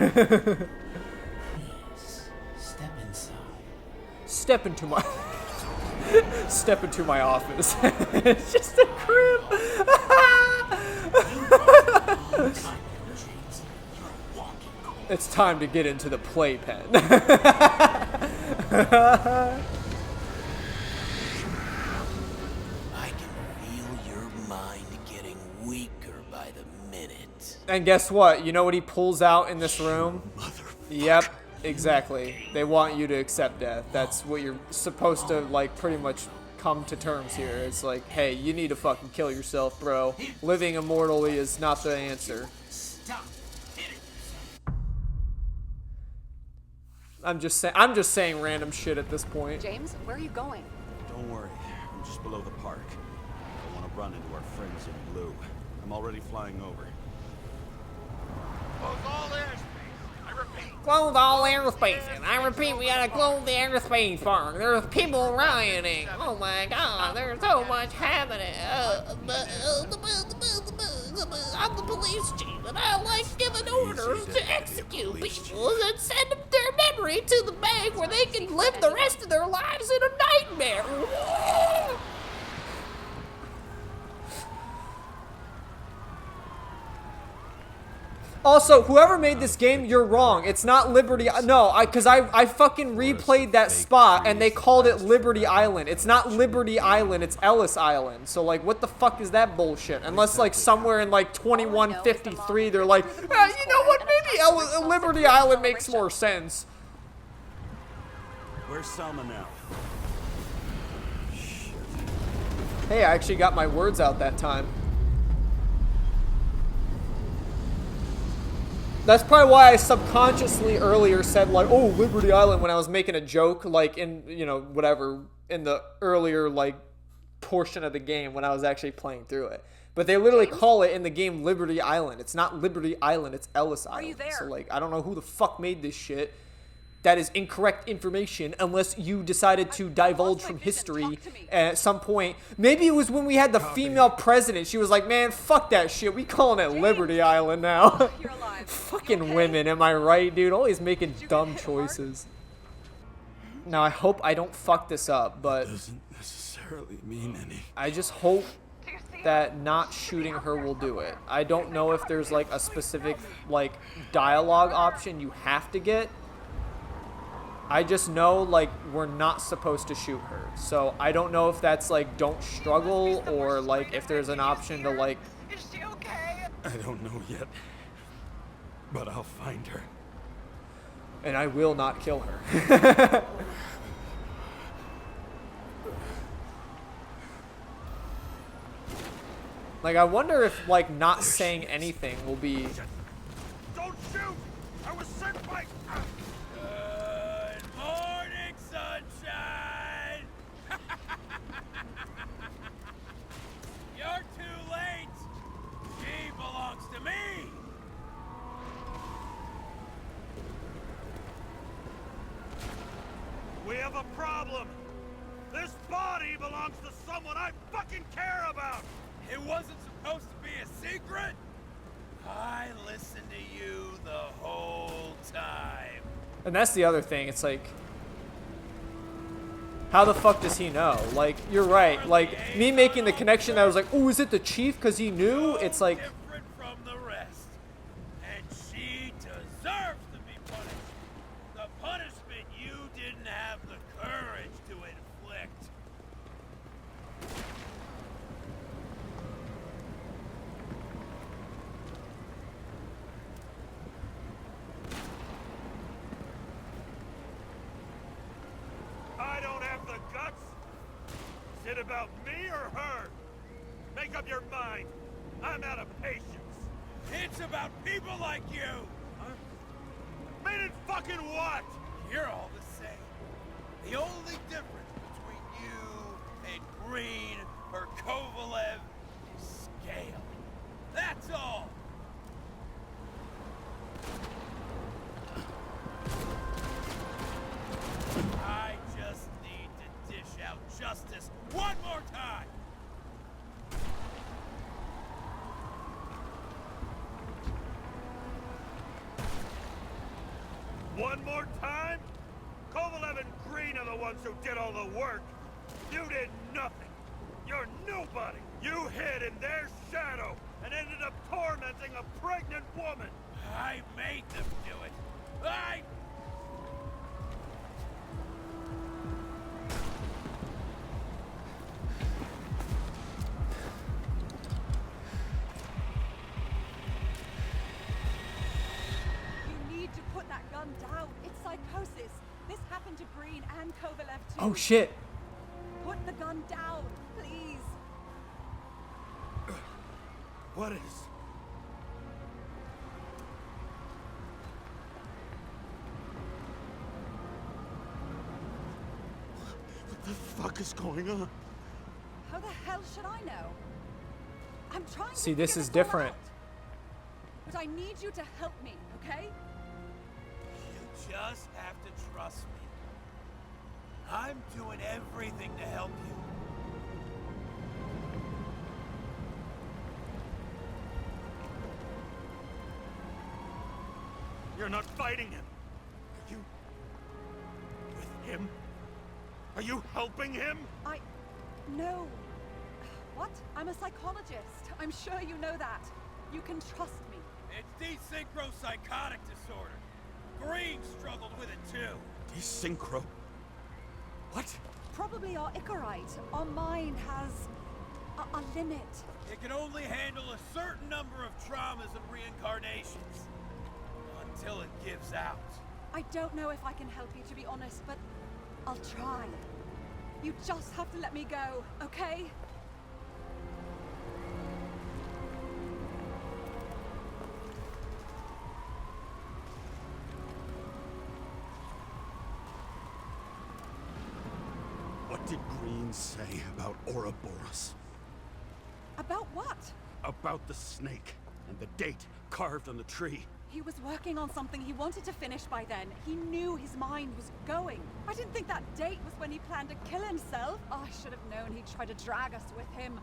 Step inside. Step into my... Step into my office. It's just a crib. It's time to get into the playpen. I can feel your mind getting weaker by the minute. And guess what? You know what he pulls out in this room? Yep, exactly. They want you to accept death. That's what you're supposed to, like, pretty much come to terms here. It's like, hey, you need to fucking kill yourself, bro. Living immortally is not the answer. I'm just saying random shit at this point. James, where are you going? Don't worry, I'm just below the park. I want to run into our friends in blue. I'm already flying over. Close all airspace. I repeat. Close all airspace. I repeat, we gotta close the airspace park. There's people rioting. Oh my god, there's so much happening. I'm the police chief, and I like giving orders to execute people and send them their memory to the bank where they can live the rest of their lives in a nightmare. Also, whoever made this game, you're wrong. It's not Liberty. No, because I fucking replayed that spot and they called it Liberty Island. It's not Liberty Island. It's Ellis Island. So like, what the fuck is that bullshit? Unless like somewhere in like 2153, they're like, you know what? Maybe Liberty Island makes more sense. Where's Selma now? Hey, I actually got my words out that time. That's probably why I subconsciously earlier said like, oh, Liberty Island, when I was making a joke, like in, you know, whatever, in the earlier like portion of the game when I was actually playing through it. But they literally call it in the game Liberty Island. It's not Liberty Island, it's Ellis Island. Are you there? So like, I don't know who the fuck made this shit. That is incorrect information unless you decided to divulge from history at some point. Maybe it was when we had the female president. She was like, man, fuck that shit. We calling it Liberty Island now. You're alive. Fucking women, am I right, dude? Always making dumb choices. Now, I hope I don't fuck this up, but Doesn't necessarily mean any. I just hope that not shooting her will do it. I don't know if there's like a specific like dialogue option you have to get. I just know, like, we're not supposed to shoot her. So I don't know if that's, like, don't struggle or, like, if there's an option to, like... Is she okay? I don't know yet. But I'll find her. And I will not kill her. Like, I wonder if, like, not saying anything will be... Don't shoot! I was sent by... Good morning, sunshine! You're too late! She belongs to me! We have a problem! This body belongs to someone I fucking care about! It wasn't supposed to be a secret? I listened to you the whole time. And that's the other thing, it's like... How the fuck does he know? Like, you're right. Like, me making the connection that I was like, oh, is it the chief because he knew? It's like... Different from the rest. And she deserves to be punished. The punishment you didn't have the courage to inflict. I don't have the guts! Is it about me or her? Make up your mind! I'm out of patience! It's about people like you! Huh? Meaning fucking what? You're all the same. The only difference between you and Green or Kovalev is scale. That's all! I just need to dish out justice one more time! One more time? Kovalev and Green are the ones who did all the work. You did nothing. You're nobody. You hid in their shadow and ended up tormenting a pregnant woman. I made them do it. You need to put that gun down. It's psychosis. This happened to Green and Kovalev too. Oh, shit. Put the gun down, please. What is? What the fuck is going on? How the hell should I know? I'm trying See, to this figure is all different. out. But I need you to help me, okay? You just have to trust me. I'm doing everything to help you. You're not fighting him. Are you with him? Are you helping him? No. What? I'm a psychologist. I'm sure you know that. You can trust me. It's desynchropsychotic disorder. Green struggled with it too. Desynchro? What? Probably our Icarite. Our mind has a limit. It can only handle a certain number of traumas and reincarnations. Until it gives out. I don't know if I can help you, to be honest, but I'll try. You just have to let me go, okay? What did Green say about Ouroboros? About what? About the snake and the date carved on the tree. He was working on something he wanted to finish by then. He knew his mind was going. I didn't think that date was when he planned to kill himself. Oh, I should have known he'd try to drag us with him.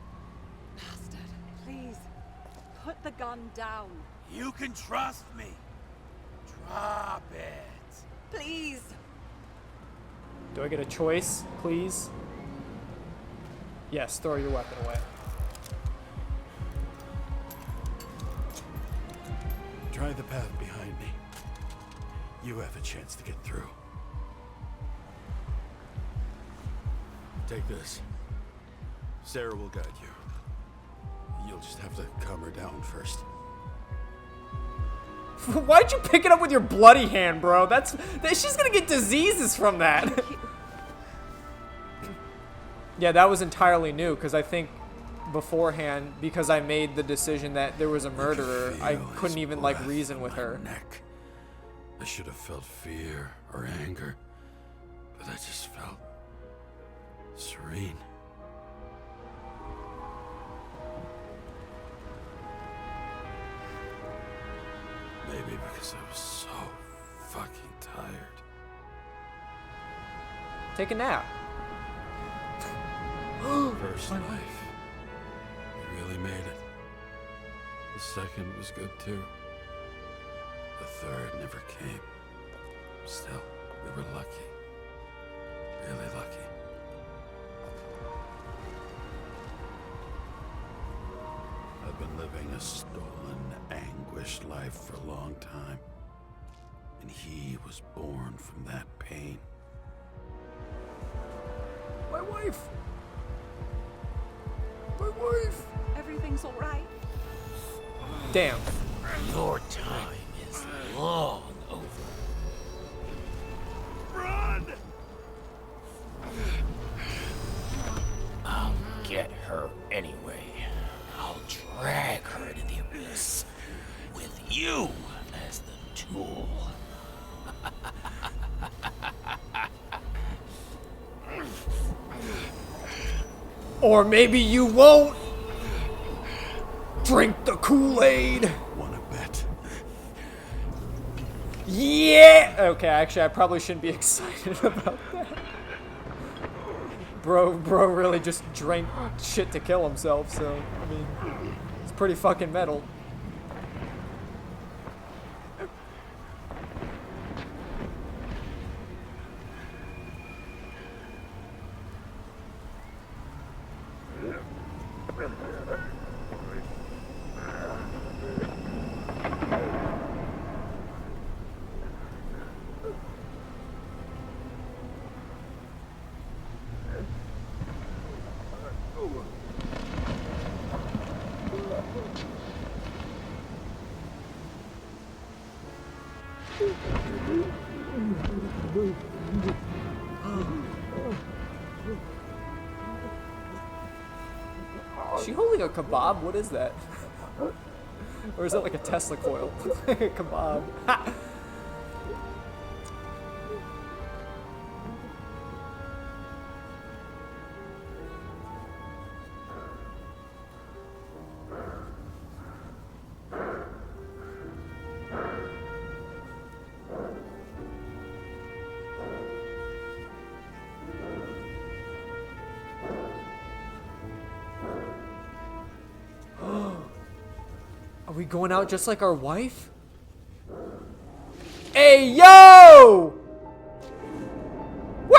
Bastard. Please, put the gun down. You can trust me. Drop it. Please. Do I get a choice, please? Yes, throw your weapon away. Try the path behind me. You have a chance to get through. Take this. Sarah will guide you. You'll just have to calm her down first. Why'd you pick it up with your bloody hand, bro? She's gonna get diseases from that. Yeah, that was entirely new, because I think beforehand, because I made the decision that there was a murderer, I couldn't even like reason with her. Neck. I should have felt fear or anger, but I just felt serene. Maybe because I was so fucking tired. Take a nap. First life. We really made it. The second was good too. The third never came. Still, we were lucky. Really lucky. I've been living a stolen, anguished life for a long time. And he was born from that pain. My wife! My wife! Everything's all right. Damn. Your time is long over. Run! I'll get her anyway. I'll drag her to the abyss with you as the tool. Or maybe you won't. Drink the Kool-Aid. Wanna bet? Yeah! Okay, actually, I probably shouldn't be excited about that. Bro really just drank shit to kill himself, so, I mean, it's pretty fucking metal. Is she holding a kebab? What is that? Or is that like a Tesla coil? A kebab. Ha! Are we going out just like our wife? Hey, yo! Woo!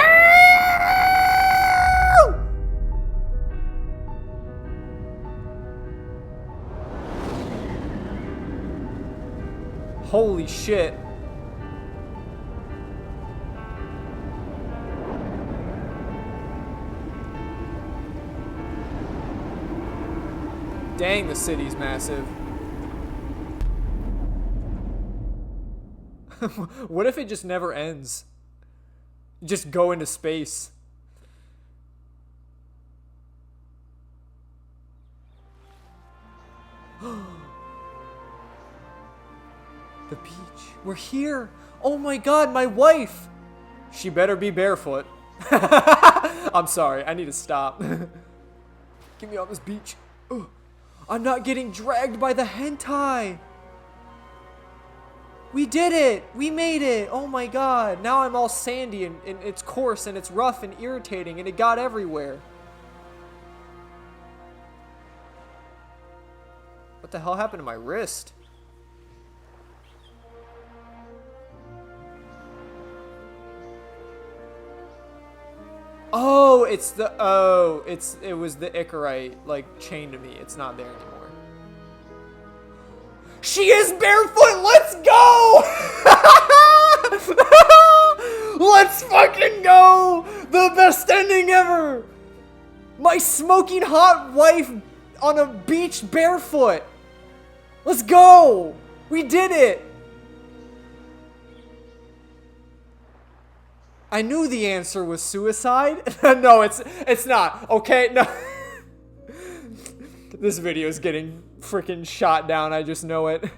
Holy shit. Dang, the city's massive. What if it just never ends? You just go into space. The beach. We're here. Oh my god, my wife. She better be barefoot. I'm sorry, I need to stop. Get me on this beach. Ugh. I'm not getting dragged by the hentai. We did it! We made it! Oh my god. Now I'm all sandy and it's coarse and it's rough and irritating and it got everywhere. What the hell happened to my wrist? Oh, it was the Icarite like chained to me. It's not there anymore. She is barefoot! Let's go! Let's fucking go! The best ending ever! My smoking hot wife on a beach barefoot! Let's go! We did it! I knew the answer was suicide. No, it's not. Okay, no. This video is getting freaking shot down. I just know it.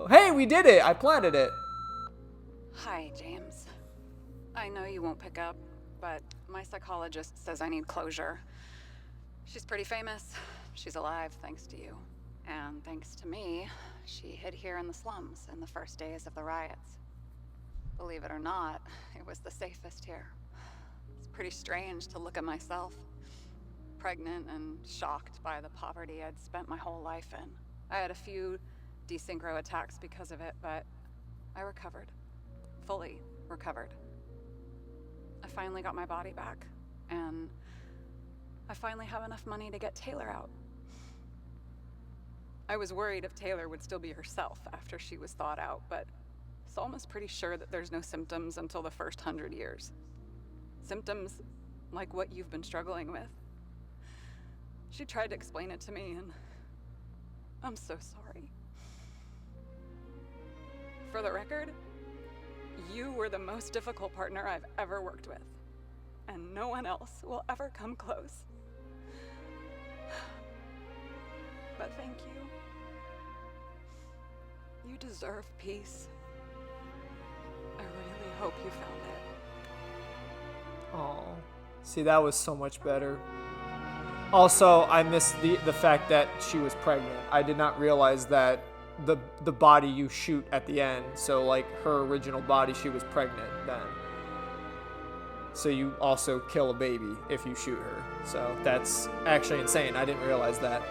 Hey, we did it. I planted it. Hi, James. I know you won't pick up, but my psychologist says I need closure. She's pretty famous. She's alive thanks to you. And thanks to me, she hid here in the slums in the first days of the riots. Believe it or not, it was the safest here. It's pretty strange to look at myself. Pregnant and shocked by the poverty I'd spent my whole life in. I had a few desynchro attacks because of it, but I recovered. Fully recovered. I finally got my body back, and I finally have enough money to get Taylor out. I was worried if Taylor would still be herself after she was thawed out, but Salma's pretty sure that there's no symptoms until the first 100 years. Symptoms like what you've been struggling with. She tried to explain it to me, and I'm so sorry. For the record, you were the most difficult partner I've ever worked with, and no one else will ever come close. But thank you. You deserve peace. I really hope you found it. Oh, see, that was so much better. Also, I missed the fact that she was pregnant. I did not realize that the body you shoot at the end, so like her original body, she was pregnant then. So you also kill a baby if you shoot her. So that's actually insane. I didn't realize that.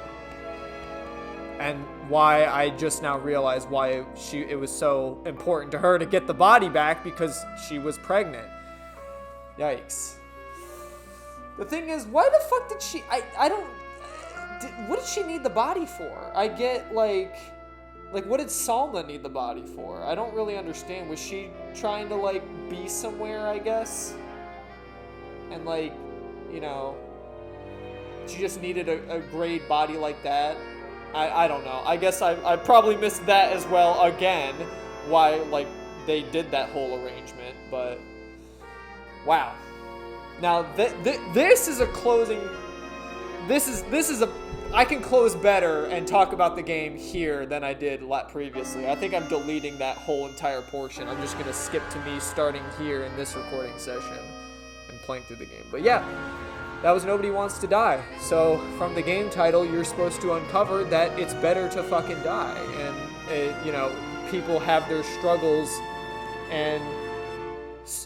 And why I just now realized why it was so important to her to get the body back, because she was pregnant. Yikes. The thing is, why the fuck did she... what did she need the body for? I get, like, what did Salma need the body for? I don't really understand. Was she trying to, like, be somewhere, I guess? And, like, you know, she just needed a great body like that? I don't know. I guess I probably missed that as well again, why, like, they did that whole arrangement, but... Wow. Now, this is a closing this is a I can close better and talk about the game here than I did previously. I think I'm deleting that whole entire portion. I'm just gonna skip to me starting here in this recording session and playing through the game. But yeah, that was Nobody Wants to Die. So from the game title, you're supposed to uncover that it's better to fucking die. And, you know, people have their struggles and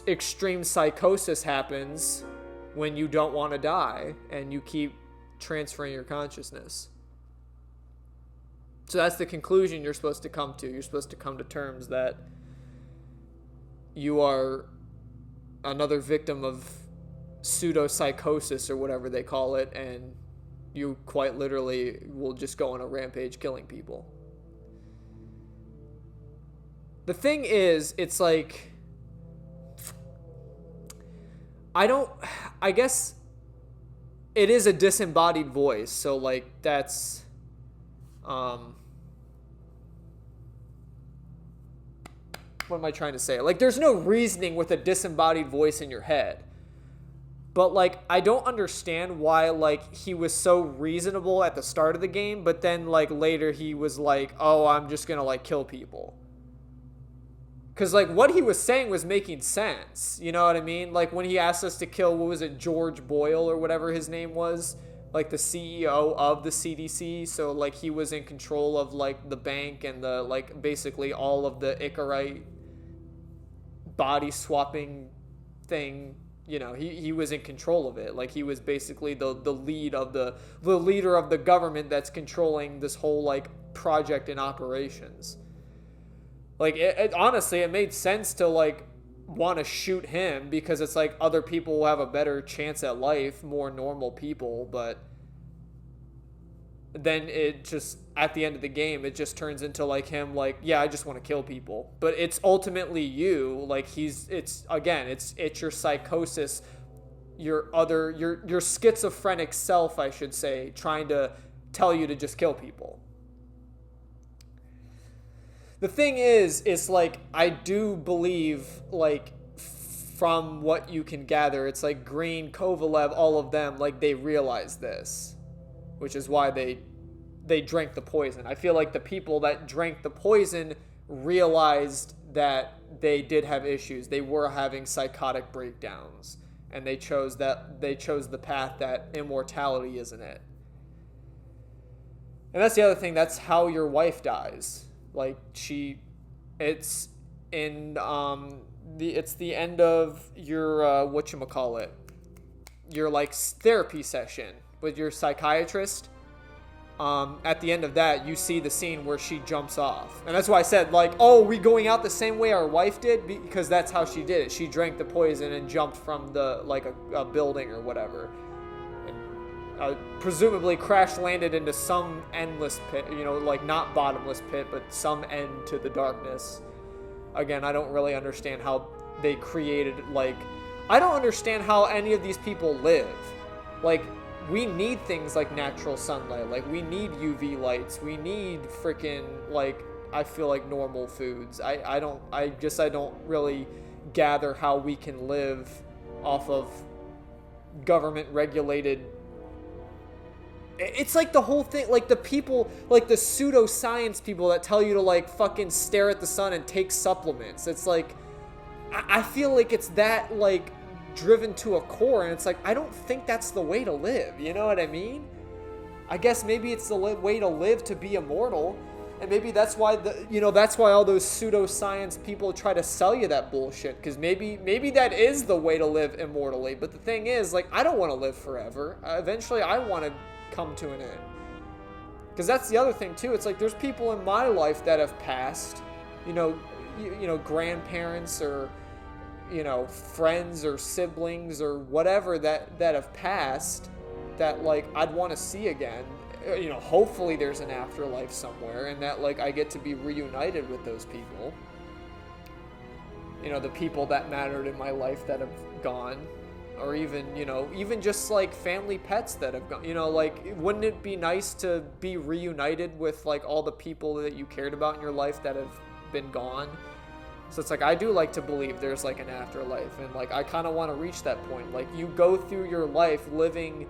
extreme psychosis happens when you don't want to die and you keep transferring your consciousness. So that's the conclusion you're supposed to come to. You're supposed to come to terms that you are another victim of pseudopsychosis or whatever they call it, and you quite literally will just go on a rampage killing people. The thing is, it's like, I guess it is a disembodied voice, so like that's what am I trying to say? Like, there's no reasoning with a disembodied voice in your head. But like, I don't understand why like he was so reasonable at the start of the game, but then like later he was like, oh, I'm just gonna like kill people. Because, like, what he was saying was making sense. You know what I mean? Like, when he asked us to kill, what was it, George Boyle or whatever his name was? Like, the CEO of the CDC. So, like, he was in control of, like, the bank and the, like, basically all of the Icarite body swapping thing. You know, he was in control of it. Like, he was basically the leader of the government that's controlling this whole, like, project and operations. Like, honestly, it made sense to, like, want to shoot him because it's like other people will have a better chance at life, more normal people, but then it just, at the end of the game, it just turns into, like, him, like, yeah, I just want to kill people. But it's ultimately you, like, it's your psychosis, your schizophrenic self, I should say, trying to tell you to just kill people. The thing is, it's like, I do believe, like, from what you can gather, it's like Green, Kovalev, all of them, like, they realized this, which is why they drank the poison. I feel like the people that drank the poison realized that they did have issues. They were having psychotic breakdowns, and they chose the path that immortality isn't it. And that's the other thing. That's how your wife dies. Like, it's the end of your whatchamacallit, your like therapy session with your psychiatrist. At the end of that, you see the scene where she jumps off, and that's why I said, like, oh, we going out the same way our wife did, because that's how she did it. She drank the poison and jumped from a building or whatever. Presumably crash landed into some endless pit, you know, like not bottomless pit, but some end to the darkness. Again, I don't really understand how they created, like, I don't understand how any of these people live. Like, we need things like natural sunlight, like we need UV lights, we need freaking, like, I feel like normal foods. I don't really gather how we can live off of government regulated. It's like the whole thing, like the people, like the pseudoscience people that tell you to like fucking stare at the sun and take supplements. It's like, I feel like it's that like driven to a core, and it's like, I don't think that's the way to live. You know what I mean? I guess maybe it's the way to live to be immortal, and maybe that's why that's why all those pseudoscience people try to sell you that bullshit, because maybe that is the way to live immortally. But the thing is, like, I don't want to live forever. Eventually, I want to come to an end, because that's the other thing too. It's like, there's people in my life that have passed, you know, grandparents or, you know, friends or siblings or whatever that have passed that like I'd want to see again. You know, hopefully there's an afterlife somewhere, and that like I get to be reunited with those people. You know, the people that mattered in my life that have gone. Or even, you know, even just like family pets that have gone, you know, like, wouldn't it be nice to be reunited with like all the people that you cared about in your life that have been gone? So it's like, I do like to believe there's like an afterlife, and like I kind of want to reach that point. Like, you go through your life living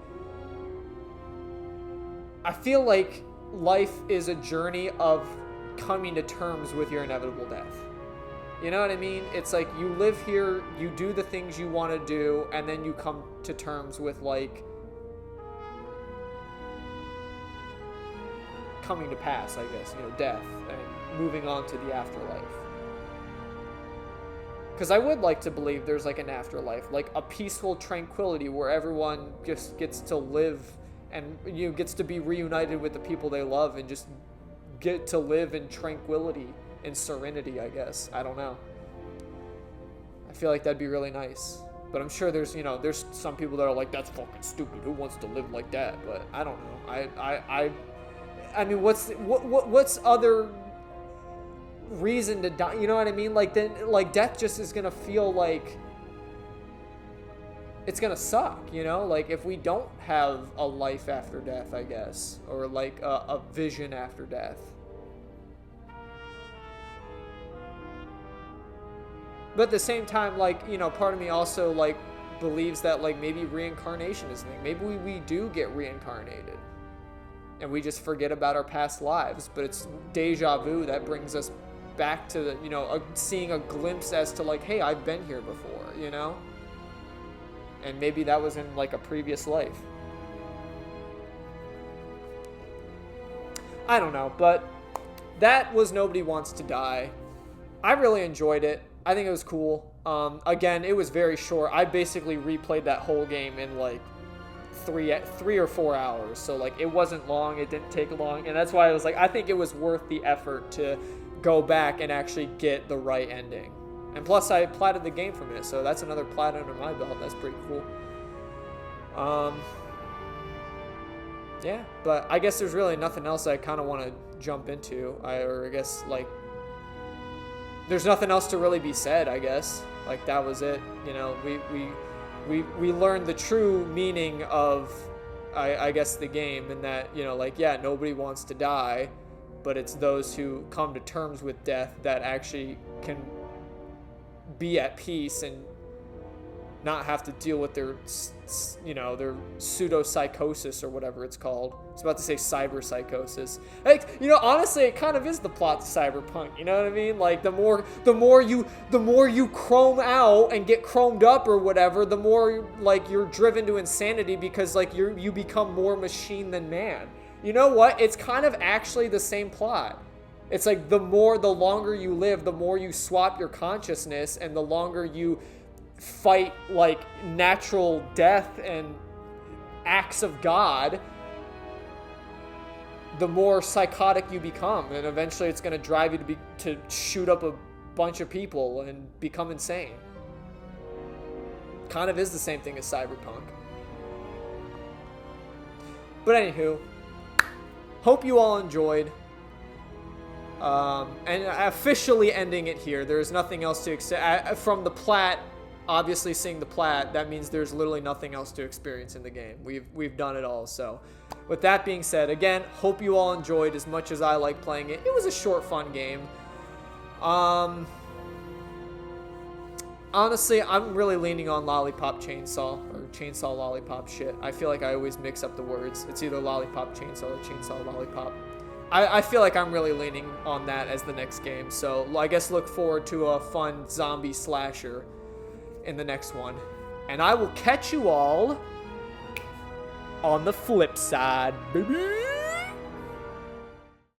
I feel like life is a journey of coming to terms with your inevitable death. You know what I mean? It's like you live here, you do the things you want to do, and then you come to terms with, like, coming to pass, I guess, you know, death, and moving on to the afterlife. Because I would like to believe there's, like, an afterlife, like a peaceful tranquility where everyone just gets to live and, you know, gets to be reunited with the people they love and just get to live in tranquility and serenity, I guess. I don't know. I feel like that'd be really nice. But I'm sure there's, you know, there's some people that are like, that's fucking stupid. Who wants to live like that? But I don't know. I mean, what's other reason to die? You know what I mean? Like, then, like, death just is gonna feel like it's gonna suck, you know? Like, if we don't have a life after death, I guess, or like a vision after death. But at the same time, like, you know, part of me also, like, believes that, like, maybe reincarnation is a thing. Maybe we do get reincarnated. And we just forget about our past lives. But it's deja vu that brings us back to, the, you know, seeing a glimpse as to, like, hey, I've been here before, you know? And maybe that was in, like, a previous life. I don't know, but that was Nobody Wants to Die. I really enjoyed it. I think it was cool. Again, it was very short. I basically replayed that whole game in like three or 4 hours. So like it wasn't long. It didn't take long. And that's why I was like, I think it was worth the effort to go back and actually get the right ending. And plus I platted the game from it. So that's another plat under my belt. That's pretty cool. Yeah, but I guess there's really nothing else I kind of want to jump into. I guess like there's nothing else to really be said, I guess. Like, that was it. You know, we learned the true meaning of, I guess, the game, and that, you know, like, yeah, nobody wants to die, but it's those who come to terms with death that actually can be at peace and not have to deal with their, you know, their pseudo-psychosis or whatever it's called. I was about to say cyber-psychosis. Like, you know, honestly, it kind of is the plot to Cyberpunk, you know what I mean? Like, the more you chrome out and get chromed up or whatever, the more, like, you're driven to insanity because, like, you become more machine than man. You know what? It's kind of actually the same plot. It's like the longer you live, the more you swap your consciousness, and the longer you fight like natural death and acts of God, the more psychotic you become, and eventually it's going to drive you to shoot up a bunch of people and become insane. Kind of is the same thing as Cyberpunk. But anywho, hope you all enjoyed. And officially ending it here. There's nothing else to accept from the plat. Obviously, seeing the plat, that means there's literally nothing else to experience in the game. We've done it all. So, with that being said, again, hope you all enjoyed as much as I like playing it. It was a short, fun game. Honestly, I'm really leaning on Lollipop Chainsaw or Chainsaw Lollipop shit. I feel like I always mix up the words. It's either Lollipop Chainsaw or Chainsaw Lollipop. I feel like I'm really leaning on that as the next game. So, I guess look forward to a fun zombie slasher in the next one. And I will catch you all on the flip side, baby.